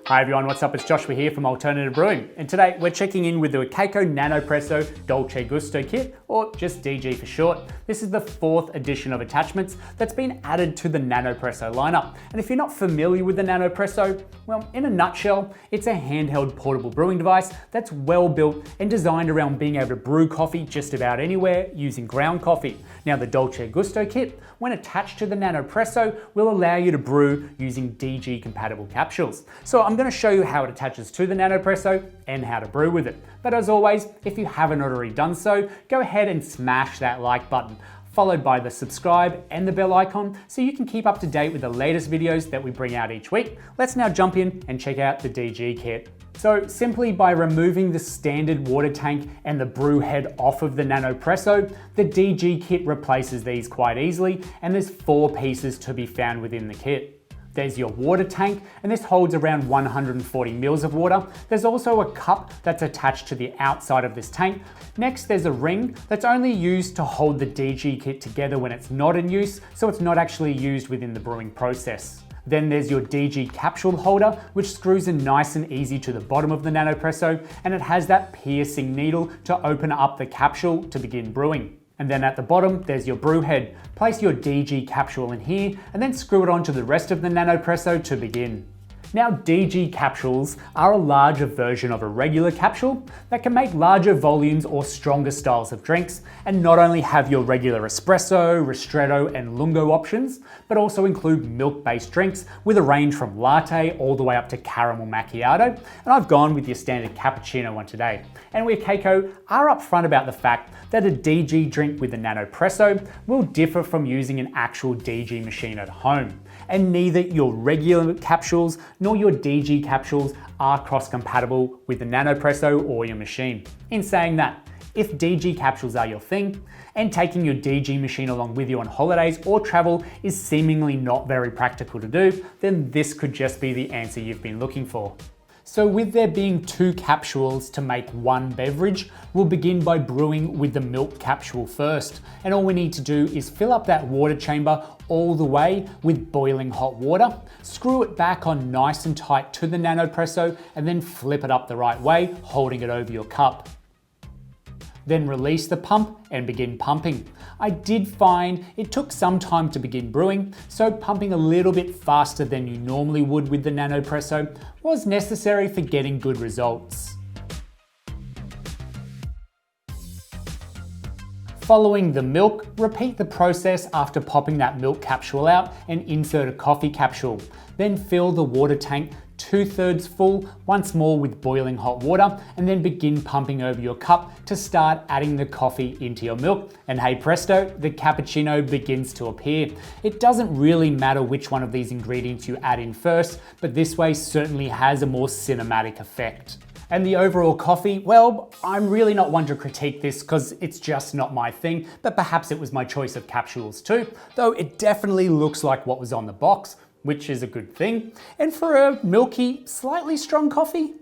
Hi everyone, what's up? It's Joshua here from Alternative Brewing, and today we're checking in with the Wacaco Nanopresso Dolce Gusto kit, or just DG for short. This is the 4th edition of attachments that's been added to the Nanopresso lineup. And if you're not familiar with the Nanopresso, well, in a nutshell, it's a handheld portable brewing device that's well built and designed around being able to brew coffee just about anywhere using ground coffee. Now the Dolce Gusto kit, when attached to the Nanopresso, will allow you to brew using DG compatible capsules. So I'm going to show you how it attaches to the Nanopresso and how to brew with it. But as always, if you haven't already done so, go ahead and smash that like button, followed by the subscribe and the bell icon so you can keep up to date with the latest videos that we bring out each week. Let's now jump in and check out the DG kit. So simply by removing the standard water tank and the brew head off of the Nanopresso, the DG kit replaces these quite easily, and there's 4 pieces to be found within the kit. There's your water tank, and this holds around 140 mils of water. There's also a cup that's attached to the outside of this tank. Next, there's a ring that's only used to hold the DG kit together when it's not in use, so it's not actually used within the brewing process. Then there's your DG capsule holder, which screws in nice and easy to the bottom of the Nanopresso, and it has that piercing needle to open up the capsule to begin brewing. And then at the bottom, there's your brew head. Place your DG capsule in here and then screw it onto the rest of the Nanopresso to begin. Now, DG capsules are a larger version of a regular capsule that can make larger volumes or stronger styles of drinks, and not only have your regular espresso, ristretto, and lungo options, but also include milk-based drinks with a range from latte all the way up to caramel macchiato, and I've gone with your standard cappuccino one today. And Wacaco are upfront about the fact that a DG drink with the Nanopresso will differ from using an actual DG machine at home, and neither your regular capsules nor your DG capsules are cross-compatible with the Nanopresso or your machine. In saying that, if DG capsules are your thing, and taking your DG machine along with you on holidays or travel is seemingly not very practical to do, then this could just be the answer you've been looking for. So with there being 2 capsules to make 1 beverage, we'll begin by brewing with the milk capsule first. And all we need to do is fill up that water chamber all the way with boiling hot water, screw it back on nice and tight to the Nanopresso, and then flip it up the right way, holding it over your cup. Then release the pump and begin pumping. I did find it took some time to begin brewing, so pumping a little bit faster than you normally would with the Nanopresso was necessary for getting good results. Following the milk, repeat the process after popping that milk capsule out and insert a coffee capsule. Then fill the water tank 2/3 full once more with boiling hot water, and then begin pumping over your cup to start adding the coffee into your milk. And hey presto, the cappuccino begins to appear. It doesn't really matter which one of these ingredients you add in first, but this way certainly has a more cinematic effect. And the overall coffee, well, I'm really not one to critique this because it's just not my thing, but perhaps it was my choice of capsules too, though it definitely looks like what was on the box, which is a good thing. And for a milky, slightly strong coffee,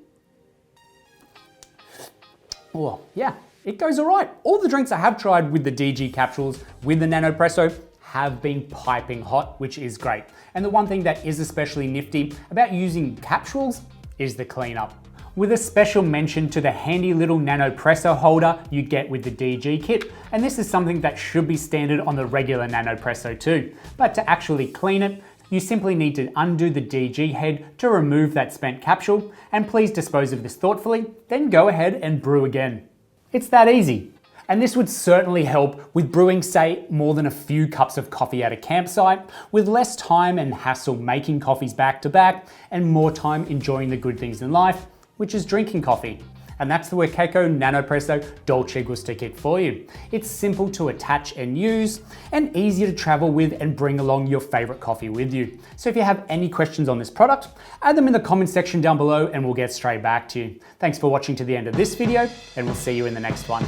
well, yeah, it goes all right. All the drinks I have tried with the DG capsules with the Nanopresso have been piping hot, which is great. And the one thing that is especially nifty about using capsules is the cleanup. With a special mention to the handy little Nanopresso holder you get with the DG kit. And this is something that should be standard on the regular Nanopresso too. But to actually clean it, you simply need to undo the DG head to remove that spent capsule, and please dispose of this thoughtfully, then go ahead and brew again. It's that easy. And this would certainly help with brewing, say, more than a few cups of coffee at a campsite, with less time and hassle making coffees back to back, and more time enjoying the good things in life, which is drinking coffee. And that's the Wacaco Nanopresso Dolce Gusto kit for you. It's simple to attach and use, and easy to travel with and bring along your favorite coffee with you. So if you have any questions on this product, add them in the comment section down below and we'll get straight back to you. Thanks for watching to the end of this video, and we'll see you in the next one.